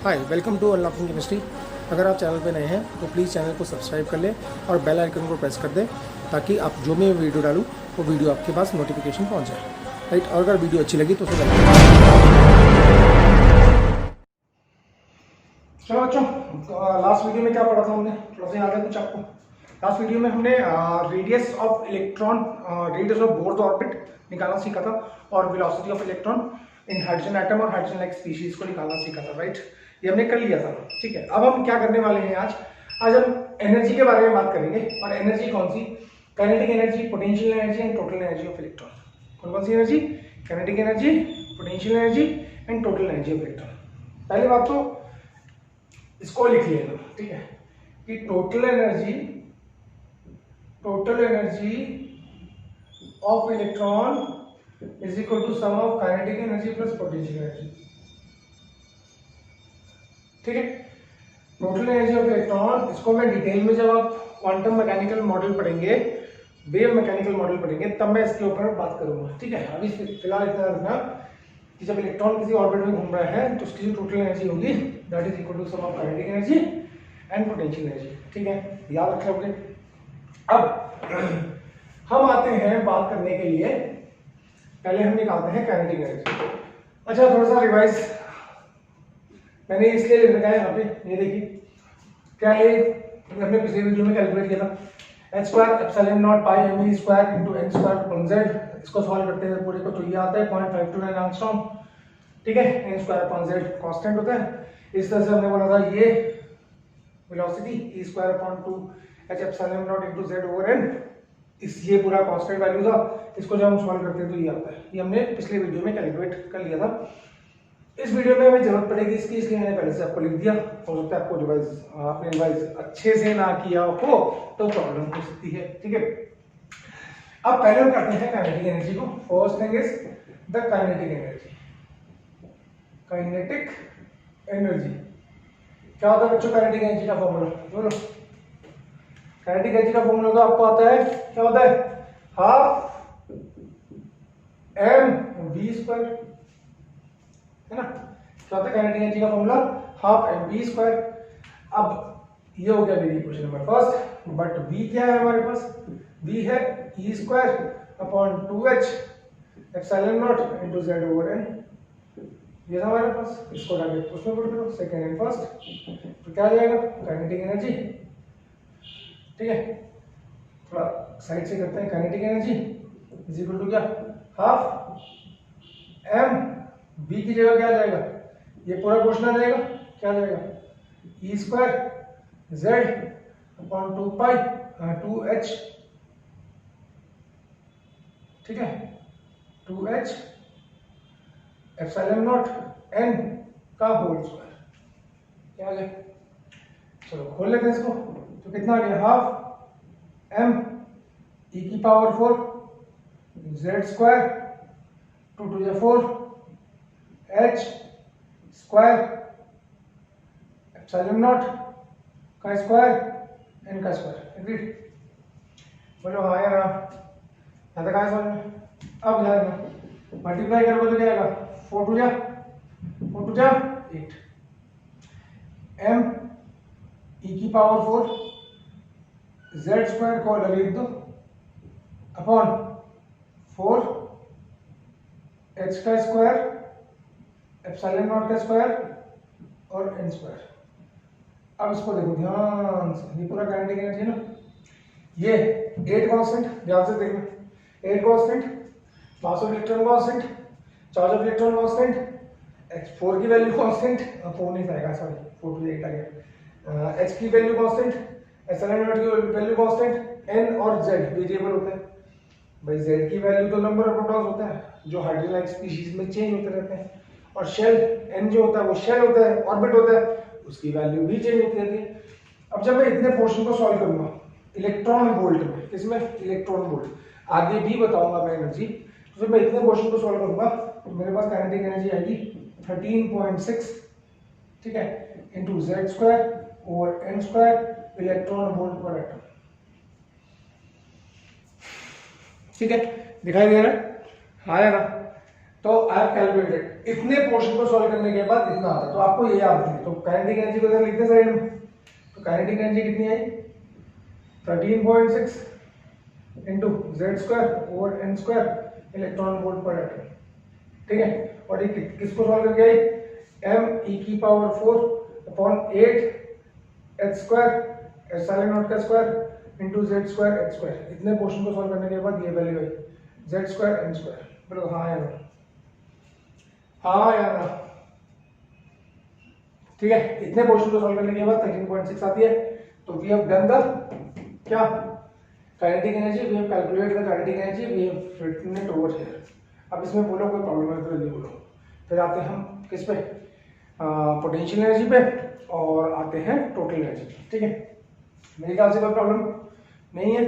Hi, welcome to unlocking chemistry. अगर आप channel पे नए हैं तो प्लीज़ चैनल को सब्सक्राइब कर लें और बेल आइकन को प्रेस कर दें ताकि आप जो मैं वीडियो डालूँ वो वीडियो आपके पास नोटिफिकेशन पहुंच जाए। राइट, और अगर वीडियो अच्छी लगी तो उसे लाइक करें। चलो बच्चों, लास्ट वीडियो में क्या पढ़ा था हमने, थोड़ा सा याद है कुछ आपको? लास्ट वीडियो में हमने radius of electron, radius of bore the orbit निकालना सीखा था और velocity of electron in hydrogen atom और हाइड्रोजन लाइक स्पीशीज को निकालना सीखा था। राइट, ये हमने कर लिया था। ठीक है, अब हम क्या करने वाले हैं आज हम एनर्जी के बारे में बात करेंगे। और एनर्जी कौन सी? Kinetic energy, potential energy and total energy of electron. कौन कौन सी energy? Kinetic energy, potential energy and total energy of electron. पहली बात तो इसको लिख लेना, ठीक है, कि total energy of electron is equal to sum of kinetic energy plus potential energy. ठीक है, टोटल एनर्जी ऑफ इलेक्ट्रॉन, इसको मैं डिटेल में जब आप क्वांटम मैकेनिकल मॉडल पढ़ेंगे, वेव मैकेनिकल मॉडल पढ़ेंगे, तब मैं इसके ऊपर बात करूंगा। ठीक है, अभी फिलहाल इतना रखना कि जब इलेक्ट्रॉन किसी ऑर्बिट में घूम रहा है तो उसकी जो टोटल एनर्जी होगी that is equal to sum of kinetic energy and potential energy. ठीक है, याद रख लोगे। अब हम आते हैं बात करने के लिए, पहले हम निकालते हैं काइनेटिक एनर्जी। अच्छा, थोड़ा सा रिवाइज मैंने इसलिए लिख रखा है यहाँ पे, ये देखिए क्या है, हमने पिछले वीडियो में कैलकुलेट किया था, h square epsilon not pi m e square into n square upon z। इसको सॉल्व करते हैं पूरे को तो ये आता है 0.529 एंगस्ट्रॉम। ठीक है, n square upon z constant होता है। इस तरह से हमने बोला था ये velocity e square upon 2 h epsilon not into z over n, इस ये पूरा कांस्टेंट वैल्यू था। इसको जब हम सॉल्व करते हैं तो ये आता है। ये हमने पिछले वीडियो में कैलकुलेट कर लिया था। इस वीडियो में हमें जरूरत पड़ेगी इसकी, इसलिए मैंने पहले से आपको लिख दिया। हो सकता है आपको आपने रिवाइज अच्छे से ना किया हो तो प्रॉब्लम हो सकती है। ठीक है, अब पहले हम करते हैं काइनेटिक एनर्जी को। First thing is the kinetic energy. Kinetic energy क्या होता है बच्चों? काइनेटिक एनर्जी का फॉर्मूला बोलो। काइनेटिक एनर्जी का फॉर्मूला तो आपको आता है, क्या होता है? हाफ m v स्क्वायर, है ना? क्या होता है काइनेटिक एनर्जी का formula? Half M V square. अब ये हो गया मेरी question number first, but v क्या है हमारे पास? v है e square upon 2h epsilon not into z over n। ये था हमारे पास, इसको डायरेक्ट उसमें पुट करो, सेकंड एंड फर्स्ट, तो क्या आ जाएगा? Kinetic energy. ठीक है, थोड़ा साइड से करते हैं। Kinetic energy is equal to क्या? हाफ m v की जगह क्या आ जाएगा? ये पूरा क्वेश्चन आ जाएगा, क्या आ जाएगा? e स्क्वायर z अपॉन 2 पाई 2h। ठीक है, 2h एप्सिलॉन नॉट n का होल स्क्वायर। क्या आ गया? चलो खोल लेते हैं इसको, तो कितना आ गया? हाफ m e की power 4 z square 2 to the 4 h square epsilon naught का स्क्वायर n का स्क्वायर। एग्रीड? बोलो हाँ या ना? यहाँ तक आया समझ में? अब ध्यान रखना, मल्टीप्लाई करोगे तो क्या आएगा? 4 टू जा 8 m e की पावर 4 z स्क्वायर को अलग लिख दो अपॉन 4 h का स्क्वायर एप्सिलॉन नॉट का स्क्वायर और n स्क्वायर। अब इसको देखो ध्यान से, ये पूरा काइनेटिक एनर्जी है ना। ये 8 कांस्टेंट, ध्यान से देखना, 8 constant, mass of electron constant, charge of electron constant, x4 की वैल्यू कांस्टेंट, 4 नहीं आएगा, सॉरी 4 to 8 आ गया, h की वैल्यू कांस्टेंट, एप्सिलॉन नॉट की वैल्यू कांस्टेंट, n और z वेरिएबल होते हैं। भाई z की वैल्यू तो नंबर ऑफ प्रोटॉन्स होता है जो हाइड्रोजन लाइक स्पीशीज में चेंज होते रहते हैं, और शेल n जो होता है वो शेल होता है, ऑर्बिट होता है, उसकी वैल्यू भी चेंज होती रहती है। अब जब मैं इतने पोर्शन को सॉल्व करूंगा इलेक्ट्रॉन वोल्ट में, किसमें? इलेक्ट्रॉन वोल्ट, आगे भी बताऊंगा मैं एनर्जी। तो जब मैं इतने पोर्शन को सॉल्व करूंगा तो मेरे पास काइनेटिक एनर्जी आएगी 13.6, ठीक है, into z square over n square electron volt पर एटम। ठीक है, दिखाई दे रहा है? हाँ या ना? तो आई हैव कैलकुलेटेड, इतने पोर्शन को सॉल्व करने के बाद इतना आता है, तो आपको ये याद रखिए। तो काइनेटिक एनर्जी को इधर लिखते साइड में, तो काइनेटिक एनर्जी कितनी आई 13.6 into Z square over n square electron volt पर एटम, ठीक है। और ये किसको सॉल्व करके आई, m e की power 4 upon 8 h square epsilon naught का square into Z square h square. इतने पोर्शन को सॉल्व करने के बाद ये वैल्यू आई जेड स्क्वायर एन स्क्वायर। बोलो हाँ या ना, हाँ या ना, ठीक है। इतने पोर्शन को सॉल्व करने के बाद 13.6 आती है। तो वी हैव डन द क्या, kinetic energy, we have calculated the kinetic energy, we have written it over here. अब इसमें बोलो कोई प्रॉब्लम है तो जल्दी बोलो। फिर आते हैं हम किस पे, पोटेंशियल एनर्जी पे, और आते हैं टोटल एनर्जी, ठीक है। मेरे ख्याल से कोई प्रॉब्लम नहीं है।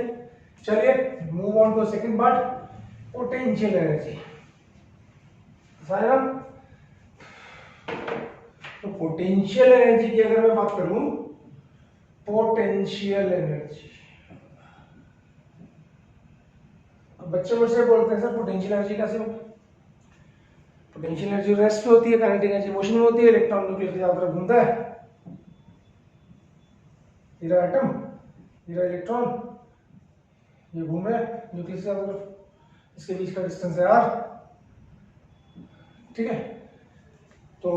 चलिए move on to second part, potential energy. ना, तो पोटेंशियल एनर्जी की अगर मैं बात करूं, पोटेंशियल एनर्जी, बच्चे मुझसे बोलते हैं सर पोटेंशियल एनर्जी कैसे होगी। पोटेंशियल एनर्जी रेस्ट पे होती है, काइनेटिक एनर्जी मोशन में होती है। इलेक्ट्रॉन न्यूक्लियस की चारों तरफ घूमता है, ये एटम, ये इलेक्ट्रॉन, ये घूम रहा है न्यूक्लियस की चारों तरफ, इसके बीच का डिस्टेंस है r, ठीक है। तो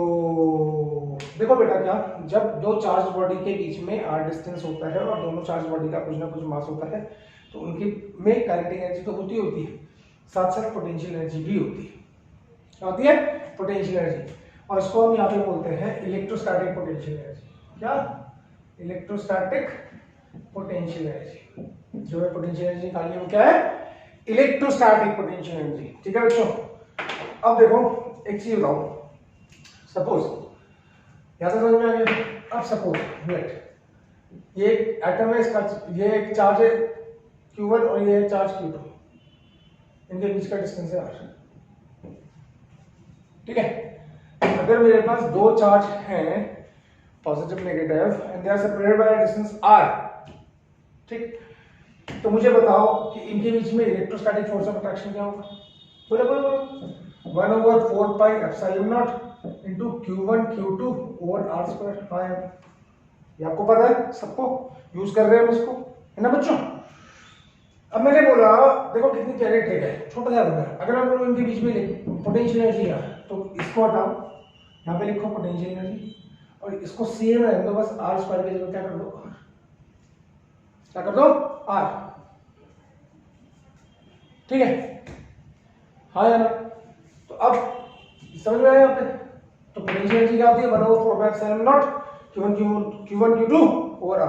देखो बेटा, क्या जब दो चार्ज बॉडी के बीच में r डिस्टेंस होता है और दोनों चार्ज बॉडी का कुछ ना कुछ मास होता है, तो उनके में काइनेटिक एनर्जी तो होती है, साथ साथ पोटेंशियल एनर्जी भी होती है। क्या होती है, पोटेंशियल एनर्जी। और इसको हम यहाँ पे बोलते हैं इलेक्ट्रोस्टैटिक पोटेंशियल एनर्जी। क्या, इलेक्ट्रोस्टैटिक पोटेंशियल एनर्जी। जो है पोटेंशियल एनर्जी निकालनी, वो क्या है, इलेक्ट्रोस्टैटिक पोटेंशियल एनर्जी, ठीक है बच्चों। अब देखो एक चीज बताओ, सपोज यहां से समझ में आ गया। अब सपोज लेट, ये एक एटम है, इसका ये एक चार्ज है Q1 और ये चार्ज Q2, इनके बीच का डिस्टेंस है r, ठीक है। अगर मेरे पास दो चार्ज हैं positive negative and they are separated by distance r, ठीक, तो मुझे बताओ कि इनके बीच में इलेक्ट्रोस्टैटिक फोर्स ऑफ अट्रैक्शन क्या होगा। बोलो बोलो बोलो, 1/4 पाई epsilon not into Q1 Q2 over r square. हाँ यार, ये आपको पता है, सबको यूज कर रहे हैं हम इसको, है ना बच्चों। अब मैंने बोला देखो कितनी प्यारी ट्रिक है, छोटा सा है। अगर हम लोग इनके बीच में पोटेंशियल एनर्जी है तो इसको हटाओ, यहाँ पे लिखो पोटेंशियल एनर्जी, और इसको सेम रहने दो, बस r स्क्वायर की जगह क्या कर दो r, क्या कर दो r, ठीक है। हाँ या ना, तो अब समझ में आया यहाँ पे। तो पोटेंशियल एनर्जी क्या होती है, 1/4 पाई epsilon not Q1 Q2 over r।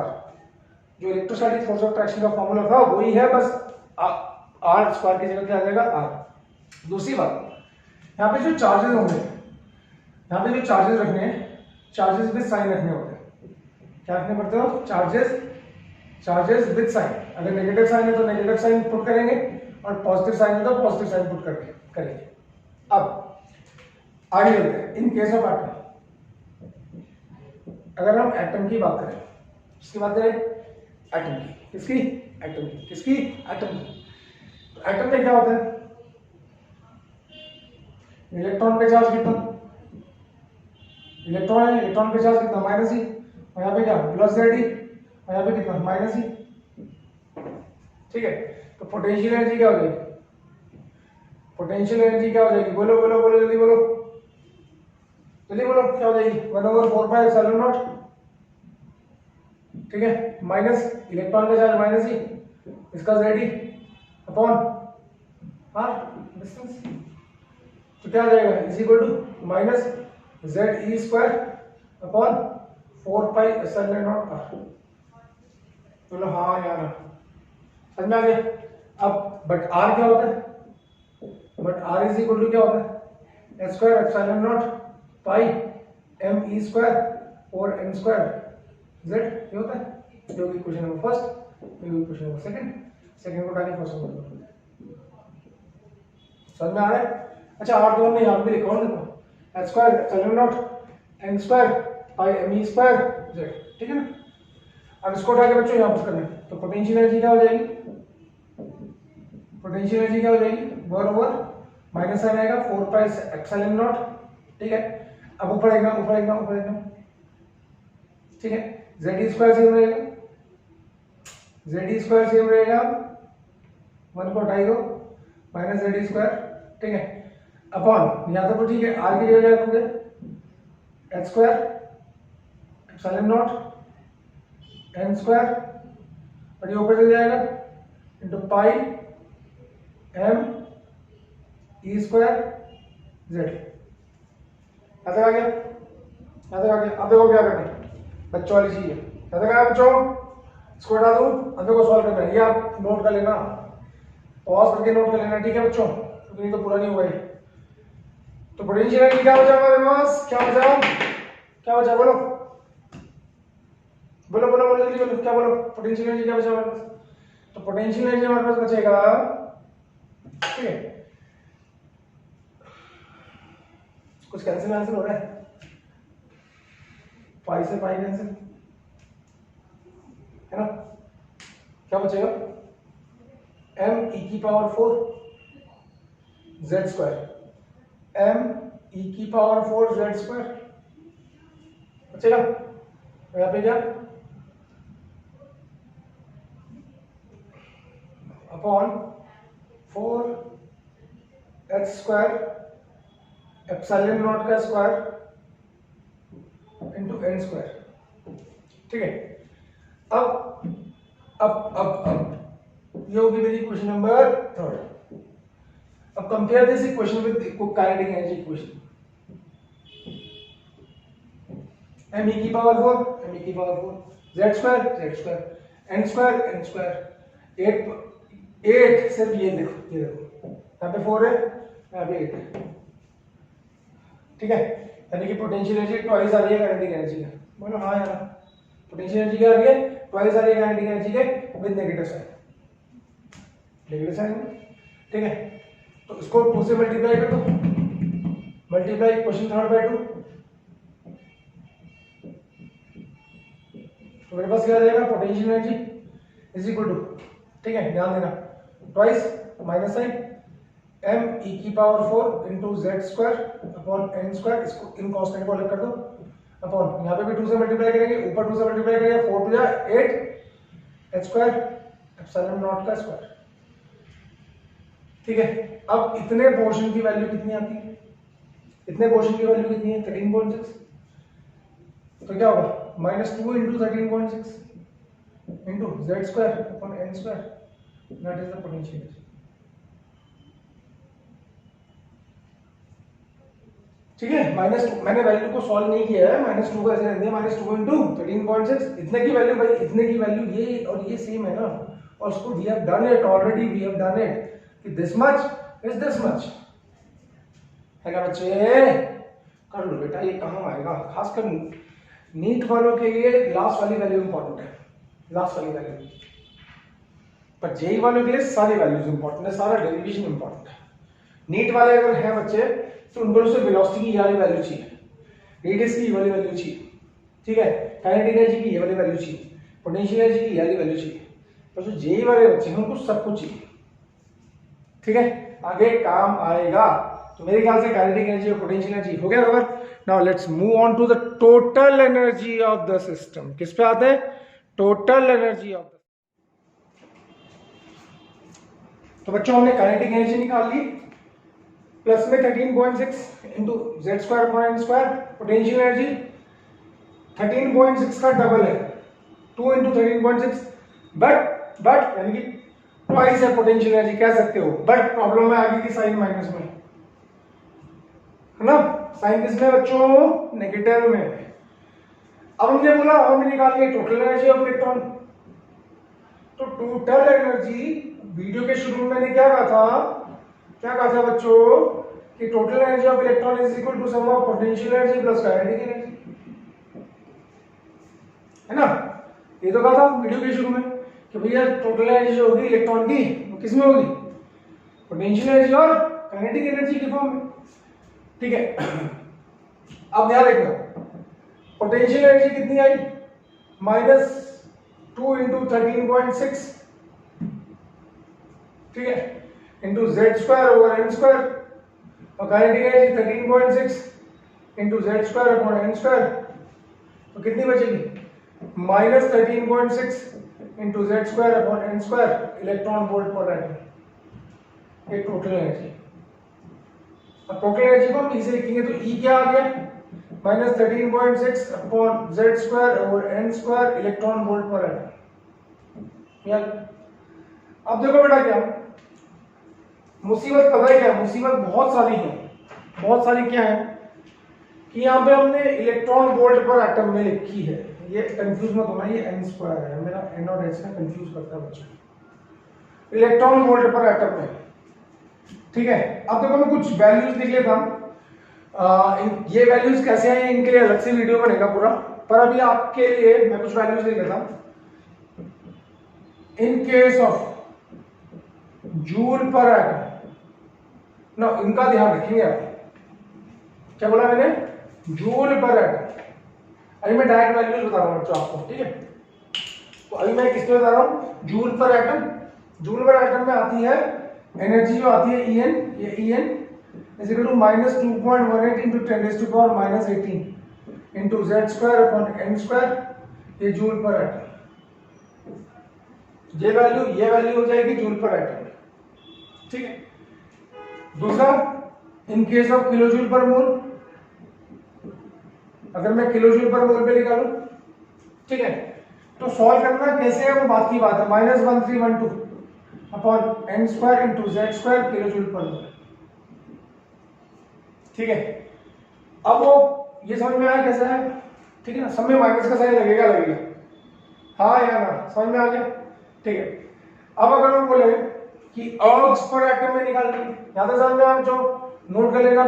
जो इलेक्ट्रोस्टैटिक फोर्स ऑफ अट्रैक्शन का फॉर्मूला था वही है, बस r स्क्वायर की जगह क्या आ जाएगा r। दूसरी बात, यहाँ पे जो चार्जेस होंगे, यहाँ पे जो चार्जेस रखने हैं, चार्जेस विद साइन रखने होते हैं। क्या रखने पड़ते हो, चार्जेस विद साइन। अगर नेगेटिव साइन है तो नेगेटिव साइन पुट करेंगे, और पॉजिटिव साइन है तो पॉजिटिव साइन पुट करेंगे। अब आगे चलते हैं। इन केस ऑफ एटम, अगर हम एटम की बात करें, इसकी बात करें एटम की, किसकी, एटम की, किसकी, एटम की। तो एटम में क्या होता है, इलेक्ट्रॉन पे चार्ज कितना, इलेक्ट्रॉन है, इलेक्ट्रॉन पे चार्ज कितना, माइनस ही, और यहाँ पे क्या प्लस जेड, और यहाँ पे कितना माइनस ही, ठीक है। तो पोटेंशियल एनर्जी क्या हो जाएगी, पोटेंशियल एनर्जी क्या हो जाएगी, बोलो बोलो बोलो जल्दी बोलो, जल्दी बोलो, क्या हो जाएगी, 1/4 पाई एप्सिलॉन नॉट, ठीक है, माइनस इलेक्ट्रॉन का चार्ज माइनस ही, इसका जेड अपॉन r डिस्टेंस, तो क्या आ जाएगा, is equal to minus Z E square upon 4 pi epsilon not r। बोलो हाँ यार, समझ में आ गया। अब बट r क्या होता है, but r is equal to क्या होता है, h square epsilon not pi m e square और n स्क्वायर z, ये होता है। जो कि क्वेश्चन नंबर फर्स्ट, ये क्वेश्चन नंबर सेकंड को डालिए फर्स्ट नंबर। समझ में आ रहा है। अच्छा r तो हमने यहाँ पे लिखा हुआ है, h square epsilon not n square pi m e square z, ठीक है ना। अब इसको उठा के बच्चों यहाँ पर करना है, तो पोटेंशियल एनर्जी क्या हो जाएगी, पोटेंशियल एनर्जी क्या हो जाएगी, 1/4 माइनस साइन आएगा 4 पाई एप्सिलॉन नॉट, ठीक है। अब ऊपर एक ना, ठीक है। जेड स्क्वायर सेम रहेगा, वन को हटाई दो, माइनस जेड स्क्वायर, ठीक है, अपॉन यहाँ तक तो ठीक है, आर की जगह रखोगे H square epsilon not N square, और ये ऊपर चल जाएगा into pi M E square Z. ऐसा आ गया। अब देखो क्या करना है, बच्चों वाली चीज है। ऐसा कहा बच्चों, इसको हटा दूं, अब देखो सॉल्व करना है, ये आप नोट कर लेना, पॉज करके नोट कर लेना, ठीक है बच्चों, क्योंकि नहीं तो पूरा नहीं होगा ये। तो पोटेंशियल एनर्जी क्या बचा हमारे पास, क्या बचा बोलो जल्दी बोलो, क्या बोलो, पोटेंशियल एनर्जी क्या बचा हमारे पास। तो पोटेंशियल एनर्जी हमारे पास बचेगा, ठीक है, कुछ कैंसिल हो रहा है, पाई से पाई कैंसिल है ना, क्या बचेगा, m e की power 4 z square, m e की पावर 4 z स्क्वायर बचेगा। यहाँ पे क्या, upon 4 h square epsilon naught का स्क्वायर इंटू एन स्क्वायर, ठीक है। अब ये होगी मेरी क्वेश्चन नंबर 3। अब compare this equation with kinetic energy equation. m e की power 4 z square n square 8 सिर्फ ये देखो यहाँ पे 4 है, यहाँ पे 8 है, ठीक है। यानी कि पोटेंशियल एनर्जी ट्वाइस आ रही है काइनेटिक एनर्जी का। बोलो हाँ यार, पोटेंशियल एनर्जी क्या आ रही है, ट्वाइस आ रही है काइनेटिक एनर्जी के विद नेगेटिव साइन, ठीक है। तो इसको 2 से मल्टीप्लाई कर दो, मल्टीप्लाई क्वेश्चन 3 बाय 2, तो मेरे पास क्या आ जाएगा, potential energy is equal to, ठीक है, ध्यान देना, twice minus sign m e की power 4 into Z square upon N square, इसको इन कांस्टेंट को अलग कर दो, अपॉन यहाँ पे भी 2 से मल्टीप्लाई करेंगे, ऊपर 2 से मल्टीप्लाई करेंगे, 4 टू जा 8 h स्क्वायर एप्सिलॉन नॉट का स्क्वायर, ठीक है। अब इतने पोर्शन की वैल्यू कितनी आती है, 13.6, तो क्या होगा, -2 into 13.6 into Z square upon N square, that is the potential energy, ठीक है। -2 मैंने वैल्यू को सॉल्व नहीं किया है, -2 को ऐसे रहने दिया, -2 इंटू 13.6, इतने की वैल्यू भाई, इतने की वैल्यू ये और ये सेम है ना, और उसको we have done it already, कि this much is this much, है ना बच्चे, कर लो बेटा, ये काम आएगा, खासकर नीट वालों के लिए लास्ट वाली वैल्यू इंपॉर्टेंट है, लास्ट वाली वैल्यू, पर जेई वालों के लिए सारी वैल्यूज इंपॉर्टेंट है, सारा डेरिवेशन इंपॉर्टेंट है। नीट वाले अगर हैं बच्चे तो उनको सिर्फ वेलोसिटी की ये वाली वैल्यू चाहिए, रेडियस की ये वाली वैल्यू चाहिए, ठीक है, काइनेटिक एनर्जी की ये वाली वैल्यू चाहिए, पोटेंशियल एनर्जी की ये वाली वैल्यू चाहिए, पर जो जेई वाले बच्चे हैं उनको सब कुछ चाहिए, ठीक है, आगे काम आएगा। तो मेरे ख्याल से काइनेटिक एनर्जी और पोटेंशियल एनर्जी हो गया cover. Now let's move on to the total energy of the system. किस पे आते हैं, टोटल एनर्जी ऑफ द, तो बच्चों हमने काइनेटिक एनर्जी निकाल ली, प्लस में 13.6 into Z square upon N square, potential energy 13.6 का डबल है, 2 इंटू 13.6, बट यानी कि ट्वाइस है पोटेंशियल एनर्जी कह सकते हो, बट प्रॉब्लम में आ गई थी साइन माइनस में, है ना, साइन किस में बच्चों, नेगेटिव में। अब हमने बोला, हमने निकाल लिया टोटल एनर्जी ऑफ इलेक्ट्रॉन, तो टोटल एनर्जी, वीडियो के शुरू में मैंने क्या कहा था बच्चों, कि total energy of electron is equal to sum of potential energy plus kinetic energy, है ना, ये तो कहा था वीडियो के शुरू में कि भैया टोटल एनर्जी जो होगी इलेक्ट्रॉन की वो किस में होगी, पोटेंशियल एनर्जी और काइनेटिक एनर्जी के फॉर्म में, ठीक है। अब ध्यान रखना, पोटेंशियल एनर्जी कितनी आई, -2 इंटू 13.6, ठीक है, into Z square over n square और kinetic energy 13.6 into Z square upon N square, तो कितनी बचेगी minus 13.6 into Z square upon N square electron volt पर एटम, ये टोटल एनर्जी। अब टोटल एनर्जी को हम इसे लिखेंगे तो ई क्या आ गया minus 13.6 upon Z square over n square electron volt पर एटम। यार अब देखो बेटा क्या मुसीबत पता है क्या, मुसीबत बहुत सारी है, बहुत सारी क्या है कि यहाँ पे हमने इलेक्ट्रॉन वोल्ट पर एटम में लिखी है, ये कंफ्यूज मत होना, ये एन स्क्वायर है, मेरा एन और एच ना कंफ्यूज करता है बच्चों, इलेक्ट्रॉन वोल्ट पर एटम में। ठीक है, अब देखो मैं कुछ वैल्यूज लिख लेता हूँ, ये वैल्यूज कैसे हैं इनके लिए अलग से वीडियो बनेगा पूरा, पर अभी आपके लिए मैं कुछ वैल्यूज लिख लेता हूँ। इन केस ऑफ जूल पर एटम ना, इनका ध्यान रखेंगे आप, क्या बोला मैंने, जूल पर एटम। अभी मैं डायरेक्ट वैल्यूज बता रहा हूँ बच्चों आपको, ठीक है। तो अभी मैं किस पे बता रहा हूँ, जूल पर एटम। जूल पर एटम में आती है एनर्जी जो आती है En, ये En is equal to minus 2.18 into 10 raise to power minus 18 into Z square upon N square, ये जूल पर एटम। ये वैल्यू हो जाएगी जूल पर एटम, ठीक है। दूसरा, इन केस ऑफ किलोजूल पर मोल, अगर मैं किलोजूल पर मोल पे निकालूं, ठीक है, तो सॉल्व करना कैसे है वो बात की बात है, minus 1312 upon N square into Z square kilojoule पर मोल, ठीक है। अब वो ये समझ में आया कैसा है, ठीक है ना, सब में माइनस का साइन लगेगा, हाँ या ना, समझ में आ गया, ठीक है। अब अगर हम बोले कि अर्ग्स पर एटम में निकालनी, याद है समझ में, आप जो नोट कर लेना,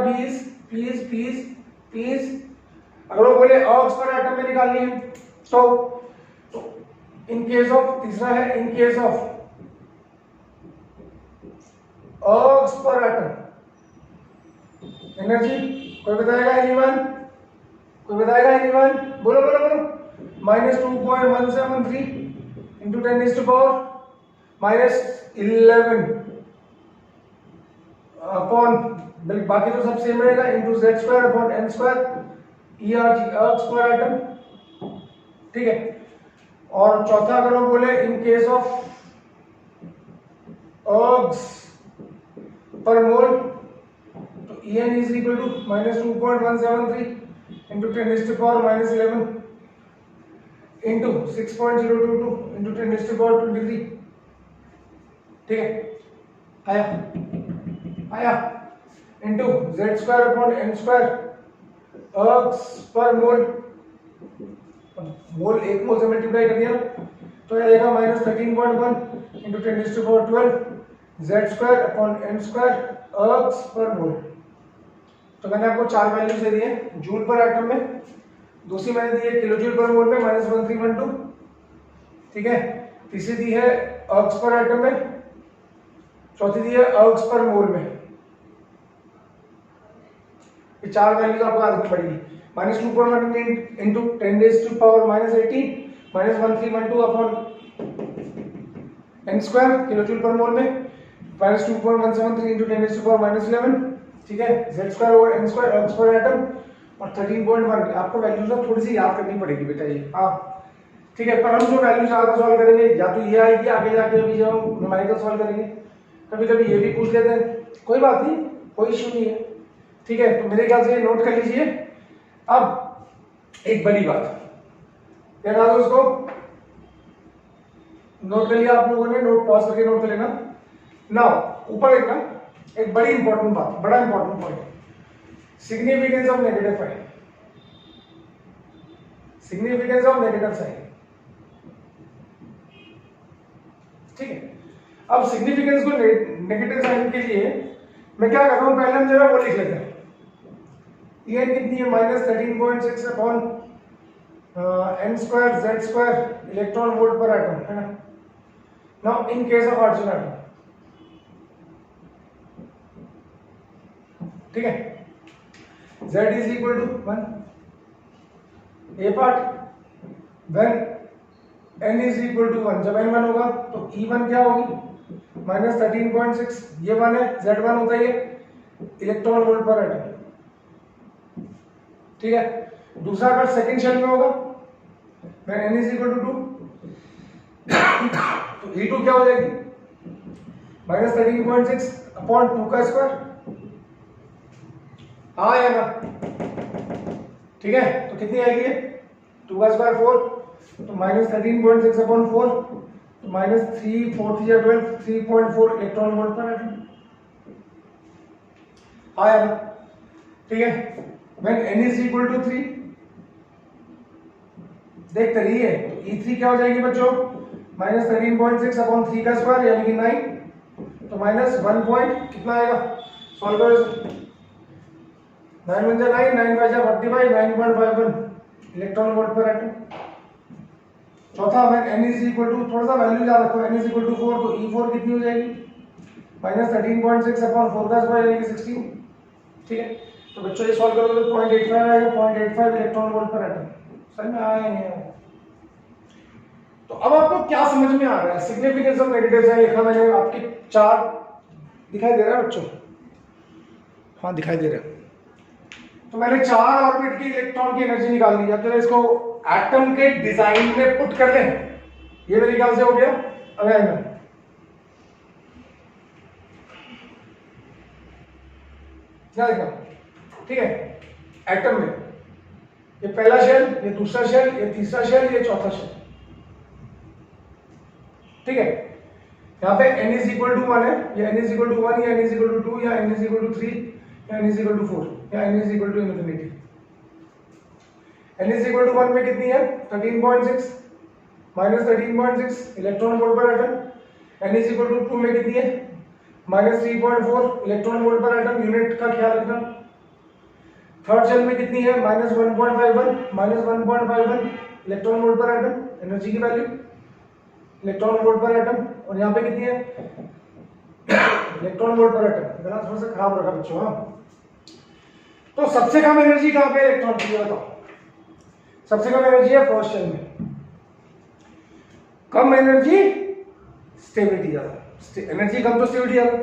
पीस, अगर वो बोले अर्ग्स पर एटम में निकालनी है तो इन केस ऑफ, तीसरा है इन केस ऑफ अर्ग्स पर एटम एनर्जी, कोई बताएगा एनीवन, बोलो minus 2.173 into 10 raise to power minus 11 upon, बाकी तो सब सेम रहेगा, into Z square upon N square ERG, ergs पर एटम, ठीक है। और चौथा अगर हम बोले इन केस ऑफ अर्ग्स पर मोल, तो En is equal to minus 2.173 into 10 raise to power minus 11 into 6.022 into 10 raise to power 23, ठीक है, आया into Z square upon N square ergs per mole, एक मोल से मल्टीप्लाई कर दिया तो ये आएगा minus 13.1 into 10 raise to power 12 Z square upon N square ergs per mole. तो मैंने आपको 4 वैल्यूज दे दिए, जूल पर एटम में, दूसरी मैंने दी है किलोजूल पर मोल में माइनस 1312, ठीक है, तीसरी दी है अर्ग्स पर एटम में, चौथी दी है अर्ग्स पर मोल में। ये 4 वैल्यूज आपको याद रखनी पड़ेगी, minus 2.1 into 10 raise to power minus 18 minus 1312 upon N square kilojoule पर मोल में, minus 2.173 into 10 raise to power minus 11, ठीक है, Z square over n square ergs पर एटम, और 13.1। आपको वैल्यूज ना थोड़ी सी याद करनी पड़ेगी बेटा ये, हाँ, ठीक है। पर हम जो वैल्यूज आगे सॉल्व करेंगे या तो ये आएगी आगे जाके, अभी जब हम न्यूमेरिकल सॉल्व करेंगे कभी कभी ये भी पूछ लेते हैं, कोई बात नहीं, कोई इश्यू नहीं है, ठीक है। तो मेरे ख्याल से नोट कर लीजिए। अब एक बड़ी बात, क्या कहा था उसको, नोट कर लिया आप लोगों ने, नोट पॉज करके नोट कर लेना। नाउ ऊपर देखना, एक बड़ी इंपॉर्टेंट बात, बड़ा important point, significance of negative sign, significance of negative sign, ठीक है। अब सिग्निफिकेंस को नेगेटिव साइन के लिए मैं क्या कर रहा हूं, पहले हम जरा वो लिख लेते हैं, En कितनी है minus 13.6 upon N square Z square electron volt पर एटम, है ना। Now in case of hydrogen atom, ठीक है, Z is equal to 1, a part, when n is equal to 1, जब n 1 होगा तो E1 क्या होगी माइनस 13.6, ये 1 है, Z1 होता है, इलेक्ट्रॉन वोल्ट पर एटम। ठीक है, दूसरा अगर सेकंड शेल में होगा when n is equal to 2 तो E2 क्या हो जाएगी -13.6 अपॉन 2 का स्क्वायर। हाँ या ना? ठीक है, तो कितनी आएगी 2 का स्क्वायर 4, तो -13.6 अपॉन 4, तो -3 4 3 12 3.4 इलेक्ट्रॉन वोल्ट पर एटम। हाँ या ना? ठीक है, when n is equal to 3 देखते रहिए, तो E3 क्या हो जाएगी बच्चों -13.6 अपॉन 3 का स्क्वायर यानी कि 9, तो -1 पॉइंट कितना आएगा, सॉल्व करो इसे, 9 1 9 9 5 45 9.51 इलेक्ट्रॉन वोल्ट पर एटम। चौथा when n is equal to, थोड़ा सा वैल्यू याद रखो, n is equal to 4, तो E4 कितनी हो जाएगी -13.6 अपॉन 4 का स्क्वायर यानी कि 16। ठीक है, तो बच्चों ये सॉल्व करोगे तो 0.85 आएगा, 0.85 इलेक्ट्रॉन वोल्ट पर एटम। समझ में आया नहीं आया? तो अब आपको क्या समझ में आ रहा है? सिग्निफिकेंस ऑफ नेगेटिव्स है, लिखा मैंने, आपके चार दिखाई दे रहा है बच्चों? हाँ दिखाई दे रहा है। तो मैंने 4 ऑर्बिट की इलेक्ट्रॉन की एनर्जी निकाल ली। अब जरा इसको एटम के डिजाइन में पुट कर लें। ये मेरे ख्याल से हो गया। अब आएगा क्या देखा? ठीक है, एटम में ये पहला शेल, ये दूसरा शेल, ये तीसरा शेल, ये चौथा शेल। ठीक है, यहाँ पे n is equal to 1 है, या n is equal to 1 या n is equal to 2 या n is equal to 3 या n is equal to 4 या n is equal to infinity। n is equal to 1 में कितनी है 13.6 -13.6 इलेक्ट्रॉन वोल्ट पर atom. n is equal to 2 में कितनी है -3.4 इलेक्ट्रॉन वोल्ट पर एटम। यूनिट का ख्याल रखना। थर्ड शेल में कितनी है -1.51 इलेक्ट्रॉन वोल्ट पर एटम, एनर्जी की वैल्यू इलेक्ट्रॉन वोल्ट पर एटम। और यहाँ पे कितनी है इलेक्ट्रॉन वोल्ट पर एटम। गला थोड़ा सा खराब रखा बच्चों। हाँ, तो सबसे कम एनर्जी कहाँ पे इलेक्ट्रॉन की, बताओ? सबसे कम एनर्जी है फर्स्ट शेल में। कम एनर्जी स्टेबिलिटी ज्यादा, एनर्जी कम तो स्टेबिलिटी ज्यादा।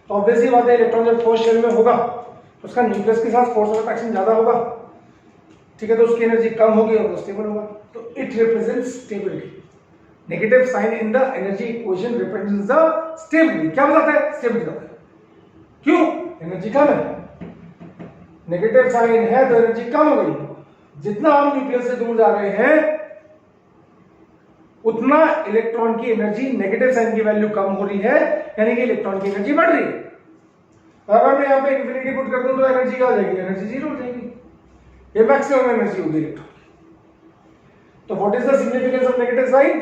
तो ऑब्वियसली बात है, इलेक्ट्रॉन जब फर्स्ट शेल में होगा तो उसका न्यूक्लियस के साथ फोर्स ऑफ अट्रैक्शन ज्यादा होगा। ठीक है, तो उसकी एनर्जी कम होगी और वो स्टेबल होगा। तो it represents stability. Negative sign in the energy equation represents the stability. क्या बताता है? स्टेबिलिटी बताता है। क्यों? एनर्जी कम है, नेगेटिव साइन है तो एनर्जी कम हो गई। जितना हम न्यूक्लियस से दूर जा रहे हैं उतना इलेक्ट्रॉन की एनर्जी, नेगेटिव साइन की वैल्यू कम हो रही है, यानी कि इलेक्ट्रॉन की एनर्जी बढ़ रही है। अगर मैं यहाँ पे इंफिनिटी पुट कर दूं तो एनर्जी क्या हो जाएगी? एनर्जी जीरो हो जाएगी। ये मैक्सिमम एनर्जी होगी इलेक्ट्रॉन। तो what is the significance of negative sign?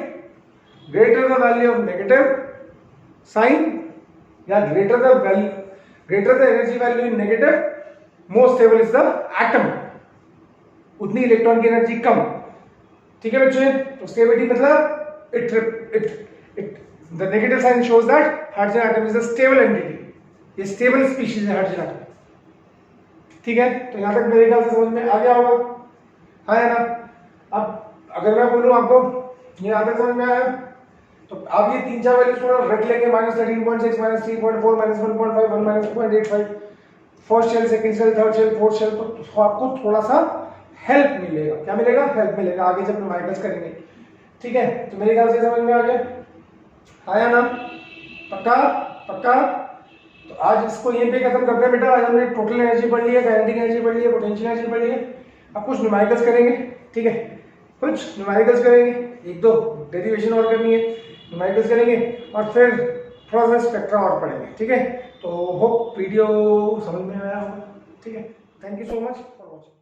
Greater the value of negative sign या greater the energy value in negative, more stable is the atom. उतनी इलेक्ट्रॉन की एनर्जी कम। ठीक है बच्चों? तो स्टेबिलिटी मतलब the negative sign shows that hydrogen atom is a stable entity. ये स्टेबल स्पीशीज है हाइड्रोजन एटम। ठीक है, तो यहां तक मेरे ख्याल से समझ में आ गया होगा। हाँ है ना? अब अगर मैं बोलूं आपको ये यहां तक समझ में आया, तो आप ये 3-4 वैल्यूज थोड़ा रख लेंगे, -13.6 -3.4 -1.5 1 -2.85 first shell, second shell, third shell, fourth shell, तो आपको थोड़ा सा हेल्प मिलेगा। क्या मिलेगा? हेल्प मिलेगा आगे जब न्यूमेरिकल्स करेंगे। ठीक है, तो मेरे ख्याल से समझ में आ गया। आया ना? पक्का? पक्का? तो आज इसको यहीं पे खत्म करते हैं बेटा। आज हमने टोटल एनर्जी पढ़ ली है, काइनेटिक एनर्जी पढ़ ली है, पोटेंशियल एनर्जी पढ़ ली है। अब कुछ न्यूमेरिकल्स करेंगे। ठीक है, कुछ न्यूमेरिकल्स करेंगे, 1-2 डेरिवेशन और करनी है, न्यूमेरिकल्स करेंगे और फिर थोड़ा सा स्पेक्ट्रा और पढ़ेंगे। ठीक है, तो होप वीडियो समझ में आया होगा। ठीक है, thank you so much for watching.